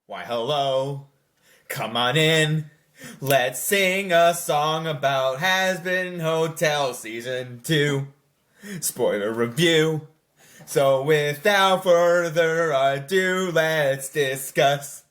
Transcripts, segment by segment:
Why, hello. Come on in. Let's sing a song about Hazbin Hotel Season 2. Spoiler review. So without further ado, let's discuss.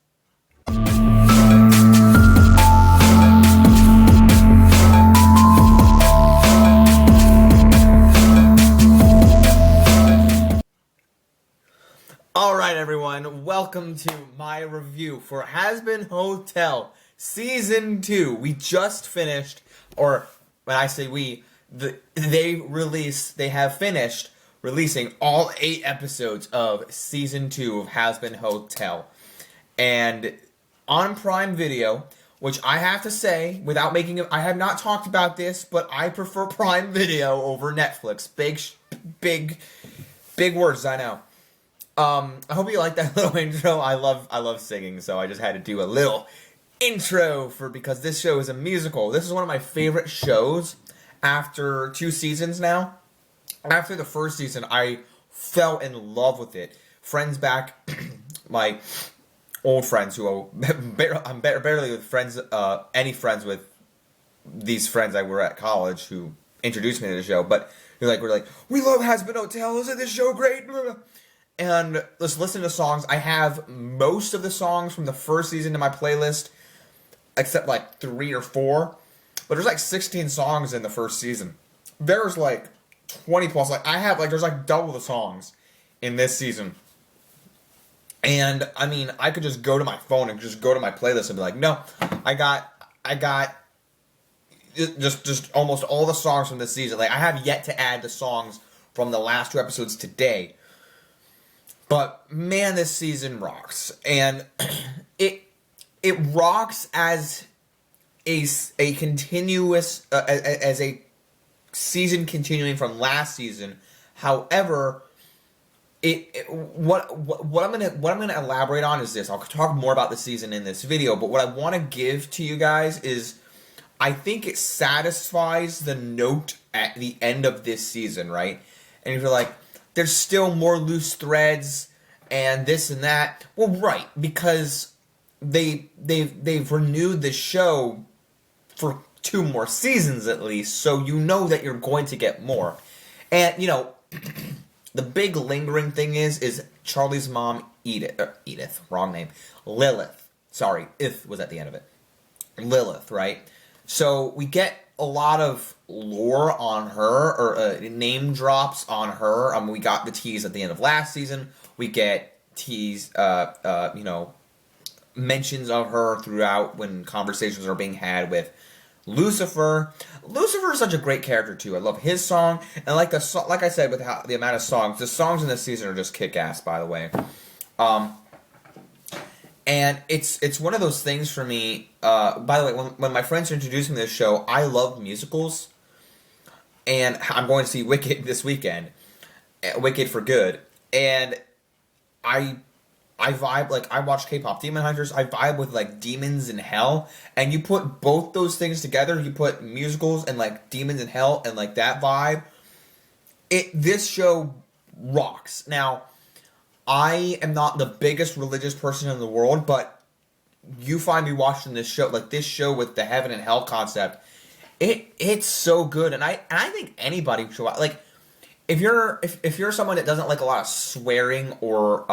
Alright everyone, welcome to my review for Hazbin Hotel Season 2. We just finished, or when I say we, they have finished releasing all 8 episodes of Season 2 of Hazbin Hotel. And on Prime Video, which I have to say, without making it, I have not talked about this, but I prefer Prime Video over Netflix. Big words, I know. I hope you like that little intro. I love singing, so I just had to do a little intro because this show is a musical. This is one of my favorite shows after 2 seasons now. After the first season, I fell in love with it. Friends back, my old friends who I'm barely with friends, any friends with these friends I were at college who introduced me to the show, but we're like, we love Hazbin Hotel, isn't this show great? And let's listen to songs. I have most of the songs from the first season in my playlist, except like 3 or 4. But there's like 16 songs in the first season. There's like 20 plus. There's like double the songs in this season. And I mean, I could just go to my phone and just go to my playlist and be like, no, I got just almost all the songs from this season. Like, I have yet to add the songs from the last 2 episodes today. But man, this season rocks, and it rocks as a continuous as a season continuing from last season. However, what I'm gonna elaborate on is this. I'll talk more about the season in this video, but what I want to give to you guys is, I think it satisfies the note at the end of this season, right? And if you're like, there's still more loose threads and this and that. Well, right, because they've renewed the show for 2 more seasons at least, so you know that you're going to get more. And the big lingering thing is Charlie's mom, Edith, wrong name, Lilith. Sorry, Ith was at the end of it. Lilith, right? So we get a lot of lore on her, or name drops on her. We got the tease at the end of last season. We get mentions of her throughout when conversations are being had with Lucifer. Lucifer is such a great character too. I love his song, and like I said, with the amount of songs, the songs in this season are just kick-ass. By the way, and it's one of those things for me. By the way, when my friends introduced me to this show, I love musicals, and I'm going to see Wicked this weekend, Wicked for Good, and I vibe, like, I watch K-pop Demon Hunters. I vibe with like demons in hell, and you put both those things together. You put musicals and like demons in hell and like that vibe. This show rocks. Now, I am not the biggest religious person in the world, but you find me watching this show, like this show with the heaven and hell concept. It's so good, and I think anybody should watch. Like, if you're someone that doesn't like a lot of swearing or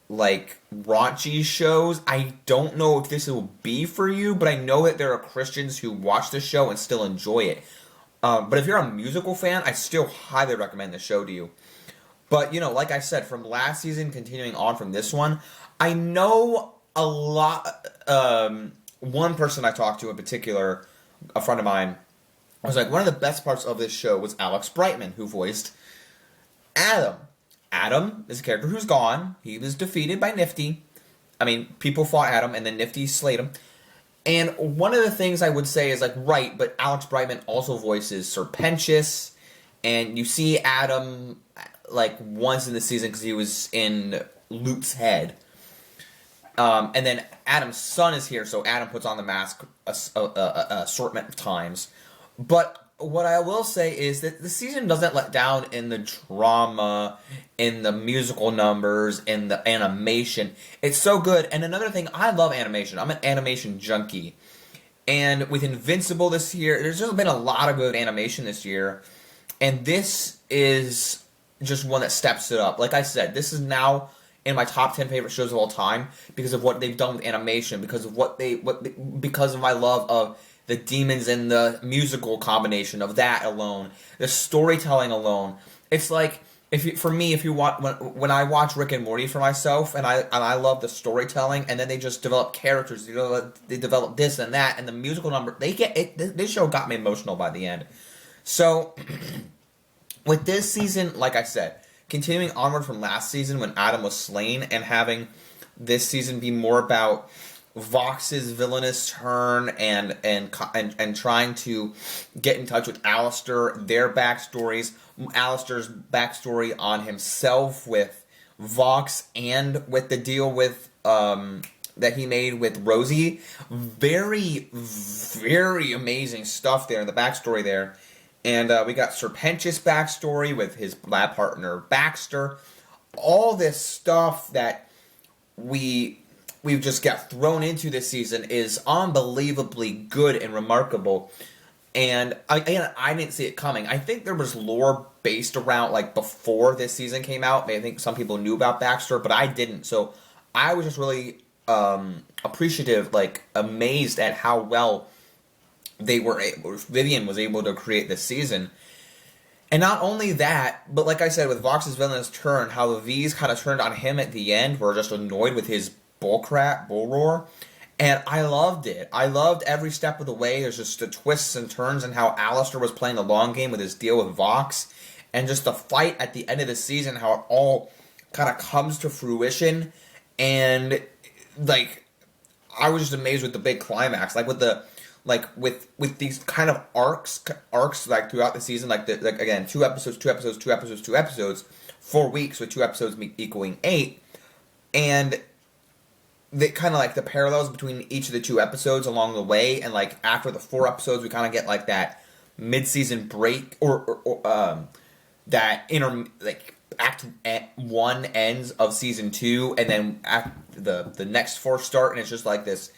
like raunchy shows, I don't know if this will be for you, but I know that there are Christians who watch this show and still enjoy it. But if you're a musical fan, I still highly recommend the show to you. But, like I said, from last season, continuing on from this one, I know a lot. One person I talked to in particular, a friend of mine, was like, one of the best parts of this show was Alex Brightman, who voiced Adam. Adam is a character who's gone. He was defeated by Nifty. I mean, people fought Adam, and then Nifty slayed him. And one of the things I would say is, like, right, but Alex Brightman also voices Serpentius, and you see Adam, like, once in the season because he was in Luke's head. And then Adam's son is here, so Adam puts on the mask assortment of times. But what I will say is that the season doesn't let down in the drama, in the musical numbers, in the animation. It's so good. And another thing, I love animation. I'm an animation junkie. And with Invincible this year, there's just been a lot of good animation this year. And this is just one that steps it up. Like I said, this is now in my top 10 favorite shows of all time because of what they've done with animation, because of because of my love of the demons and the musical combination of that alone, the storytelling alone. It's like for me, if you watch when I watch Rick and Morty for myself, and I love the storytelling, and then they just develop characters, they develop this and that, and the musical number, this show got me emotional by the end. So with this season, like I said, continuing onward from last season when Adam was slain, and having this season be more about Vox's villainous turn and trying to get in touch with Alistair, their backstories, Alistair's backstory on himself with Vox, and with the deal with that he made with Rosie. Very, very amazing stuff there in the backstory there. And we got Serpentius' backstory with his lab partner Baxter. All this stuff that we've just got thrown into this season is unbelievably good and remarkable. And I didn't see it coming. I think there was lore based around, like, before this season came out. I think some people knew about Baxter, but I didn't. So I was just really appreciative, like, amazed at how well Vivian was able to create this season. And not only that, but like I said, with Vox's villainous turn, how the V's kind of turned on him at the end, were just annoyed with his bull roar. And I loved it. I loved every step of the way. There's just the twists and turns, and how Alistair was playing the long game with his deal with Vox. And just the fight at the end of the season, how it all kind of comes to fruition. And, like, I was just amazed with the big climax. Like, with these kind of arcs like throughout the season, again, 2 episodes, 2 episodes, 2 episodes, 2 episodes, 4 weeks with 2 episodes equaling 8, and the kind of like the parallels between each of the 2 episodes along the way, and like after the 4 episodes, we kind of get like that mid-season break or that like Act 1 ends of season 2, and then the next 4 start, and it's just like this.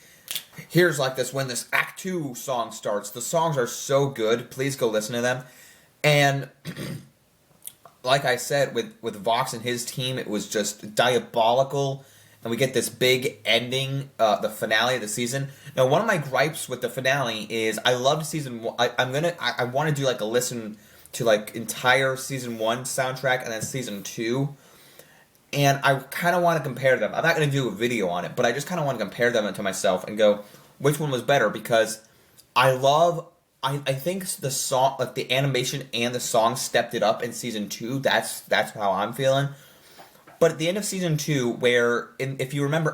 Here's like this when this Act 2 song starts. The songs are so good. Please go listen to them. And like I said, with Vox and his team, it was just diabolical. And we get this big ending, the finale of the season. Now, one of my gripes with the finale is I loved season 1. I want to do like a listen to like entire season 1 soundtrack and then season 2. And I kind of want to compare them. I'm not going to do a video on it, but I just kind of want to compare them to myself and go, which one was better? Because I think the song, like the animation and the song stepped it up in season 2. That's how I'm feeling. But at the end of season 2, where, if you remember,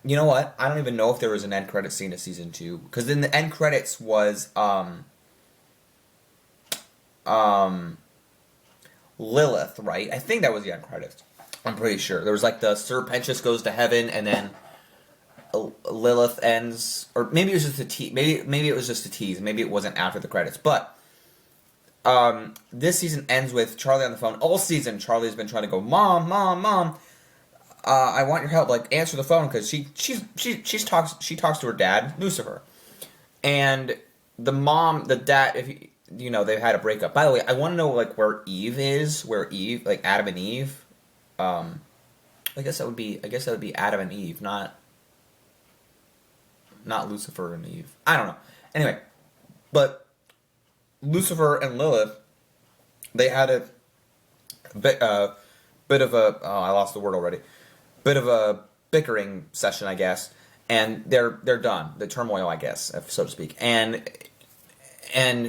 you know what? I don't even know if there was an end credit scene of season 2. Because then the end credits was, Lilith, right? I think that was the end credits. I'm pretty sure. There was like the Serpentius goes to heaven, and then Lilith ends, or maybe it was just a tease. Maybe it was just a tease. Maybe it wasn't after the credits. But this season ends with Charlie on the phone. All season, Charlie's been trying to go, Mom, Mom, Mom. I want your help. Like, answer the phone, because she talks to her dad, Lucifer, and the dad. If you know, they've had a breakup. By the way, I want to know like where Eve is. Where Eve, like Adam and Eve. I guess that would be Adam and Eve, not Lucifer and Eve. I don't know. Anyway, but Lucifer and Lilith, they had a bit of a I lost the word already. Bit of a bickering session, I guess, and they're done. The turmoil, I guess, so to speak, and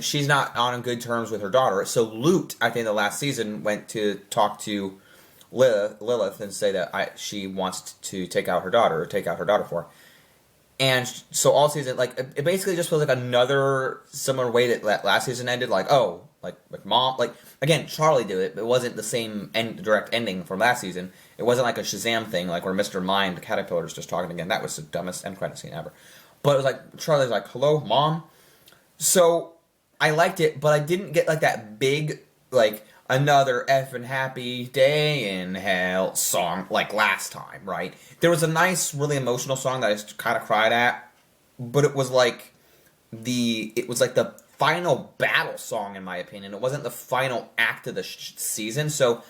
she's not on good terms with her daughter. So Lute, I think the last season, went to talk to Lilith and say that she wants to take out her daughter for her. And so all season, like, it basically just feels like another similar way that last season ended. Like, oh, like Mom, like, again, Charlie did it, but it wasn't the same direct ending from last season. It wasn't like a Shazam thing, like where Mr. Mind, the Caterpillar's just talking again. That was the dumbest end credit scene ever. But it was like, Charlie's like, hello, Mom? So, I liked it, but I didn't get like that big, like, another effing happy day in hell song like last time, right? There was a nice, really emotional song that I kind of cried at, but it was like the final battle song, in my opinion. It wasn't the final act of the season, so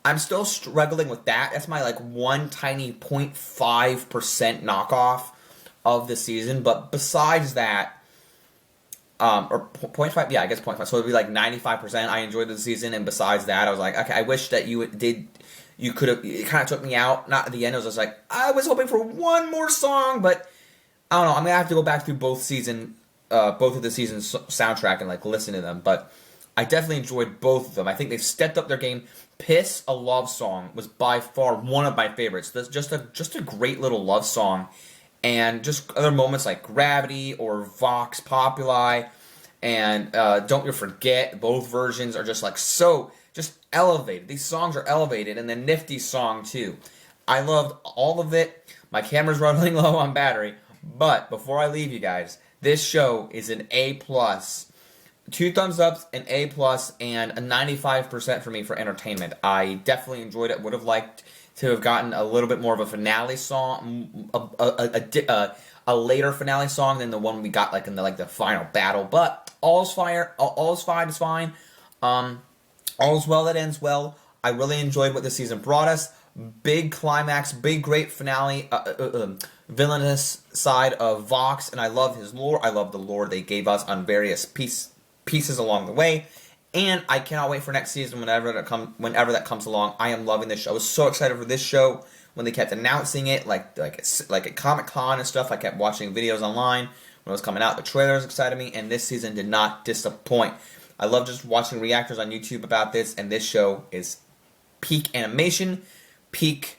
I'm still struggling with that. That's my like one tiny 0.5% knockoff of the season. But besides that, or 0.5, yeah, I guess 0.5. So it'd be like 95%. I enjoyed the season, and besides that, I was like, okay, I wish that you could have. It kind of took me out. Not at the end. It was just like I was hoping for one more song, but I don't know. I'm gonna have to go back through both of the season's soundtrack and like listen to them. But I definitely enjoyed both of them. I think they've stepped up their game. Piss, a love song, was by far one of my favorites. That's just a great little love song. And just other moments like Gravity or Vox Populi and Don't You Forget, both versions are just like so just elevated. These songs are elevated, and the Nifty song too. I loved all of it. My camera's running low on battery, but before I leave you guys, this show is an A+. 2 thumbs ups, an A+, and a 95% for me for entertainment. I definitely enjoyed it. Would have liked to have gotten a little bit more of a finale song, a later finale song than the one we got like in the final battle. But all's fine. All's fine is fine. All's well that ends well. I really enjoyed what this season brought us. Big climax, big great finale, villainous side of Vox, and I love his lore. I love the lore they gave us on various pieces along the way, and I cannot wait for next season whenever that comes along. I am loving this show. I was so excited for this show when they kept announcing it, like at Comic-Con and stuff. I kept watching videos online when it was coming out. The trailers excited me, and this season did not disappoint. I love just watching reactors on YouTube about this, and this show is peak animation, peak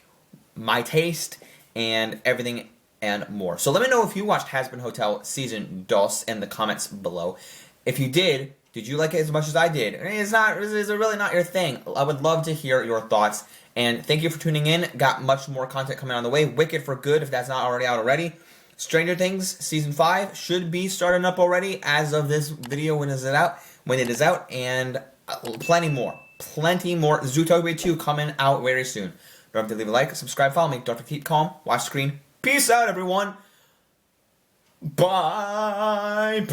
my taste, and everything and more. So let me know if you watched Hazbin Hotel Season 2 in the comments below. If you did you like it as much as I did? Is it really not your thing? I would love to hear your thoughts. And thank you for tuning in. Got much more content coming on the way. Wicked for Good, if that's not already out already. Stranger Things Season 5 should be starting up already as of this video when it is out. And plenty more. Zootopia 2 coming out very soon. Don't forget to leave a like, subscribe, follow me. Don't forget to keep calm, watch the screen. Peace out, everyone. Bye.